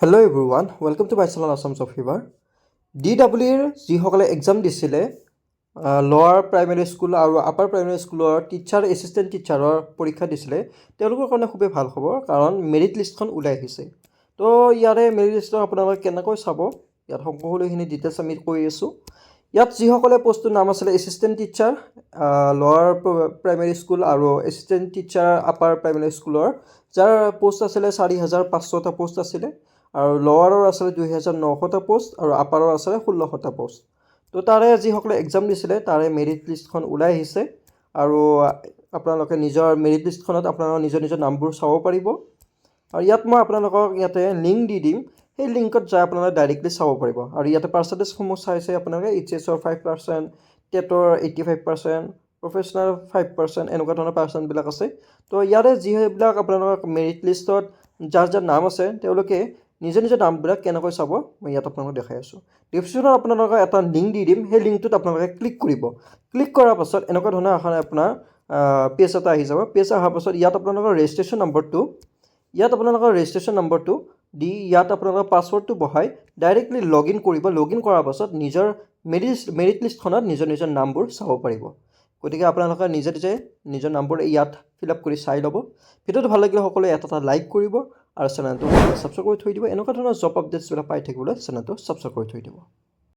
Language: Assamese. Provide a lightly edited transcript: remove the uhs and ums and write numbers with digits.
Hello' everyone, welcome to my channel Assam job fever. DWৰ যিসকলে এক্সাম দিছিলে লোৱাৰ প্ৰাইমেৰী স্কুল আৰু আপাৰ প্ৰাইমেৰী স্কুলৰ টিচাৰ এছিষ্টেণ্ট টিচাৰৰ পৰীক্ষা দিছিলে, তেওঁলোকৰ কাৰণে খুবেই ভাল খবৰ, কাৰণ মেৰিট লিষ্টখন ওলাই আহিছে। তো ইয়াৰে মেৰিট লিষ্টখন আপোনালোকে কেনেকৈ চাব, ইয়াত সকলোখিনি ডিটেইলছ আমি কৈ আছোঁ। ইয়াত যিসকলে পষ্টটোৰ নাম আছিলে এছিষ্টেণ্ট টিচাৰ লোৱাৰ প্ৰাইমেৰী স্কুল আৰু এছিষ্টেণ্ট টিচাৰ আপাৰ প্ৰাইমেৰী স্কুলৰ, যাৰ পষ্ট আছিলে 4,500টা পষ্ট আছিলে, আৰু লোৱাৰৰ আছিলে 2,900টা পষ্ট আৰু আপাৰৰ আছিলে 1600টা পষ্ট। তো তাৰে যিসকলে এক্সাম দিছিলে তাৰে মেৰিট লিষ্টখন ওলাই আহিছে, আৰু আপোনালোকে নিজৰ মেৰিট লিষ্টখনত আপোনালোকৰ নিজৰ নিজৰ নামবোৰ চাব পাৰিব। আৰু ইয়াত মই আপোনালোকক ইয়াতে লিংক দি দিম, সেই লিংকত যাই আপোনালোকে ডাইৰেক্টলি চাব পাৰিব। আৰু ইয়াতে পাৰ্চেণ্টেজসমূহ চাইছে আপোনালোকে HSৰ 5%, টেটৰ 85%, প্ৰফেচনেল 5%, এনেকুৱা ধৰণৰ পাৰ্চেণ্টবিলাক আছে। তো ইয়াৰে যিবিলাক আপোনালোকৰ মেৰিট লিষ্টত যাৰ যাৰ নাম আছে, তেওঁলোকে নিজৰ নিজৰ নামবিলাক কেনেকৈ চাব মই ইয়াত আপোনালোকক দেখাই আছোঁ। ডিছক্ৰিপশ্যনত আপোনালোকক এটা লিংক দি দিম, সেই লিংকটোত আপোনালোকে ক্লিক কৰিব। ক্লিক কৰাৰ পাছত এনেকুৱা ধৰণৰ এখন আপোনাৰ পেজ এটা আহি যাব। পেজ অহাৰ পাছত ইয়াত আপোনালোকৰ ৰেজিষ্ট্ৰেশ্যন নম্বৰটো দি ইয়াত আপোনালোকৰ পাছৱৰ্ডটো বহাই ডাইৰেক্টলি লগ ইন কৰিব। লগ ইন কৰাৰ পাছত নিজৰ মেৰিট লিষ্টখনত নিজৰ নিজৰ নামবোৰ চাব পাৰিব। গতিকে আপোনালোকে নিজে নিজে নিজৰ নামবোৰ ইয়াত ফিল আপ কৰি চাই ল'ব। ভিডিঅ'টো ভাল লাগিলে সকলোৱে এটা লাইক কৰিব আৰু চেনেলটো ছাবস্ক্ৰাইব কৰি থৈ দিব। এনেকুৱা ধৰণৰ জব আপডেটছবিলাক পাই থাকিবলৈ চেনেলটো ছাবস্ক্ৰাইব কৰি থৈ দিব।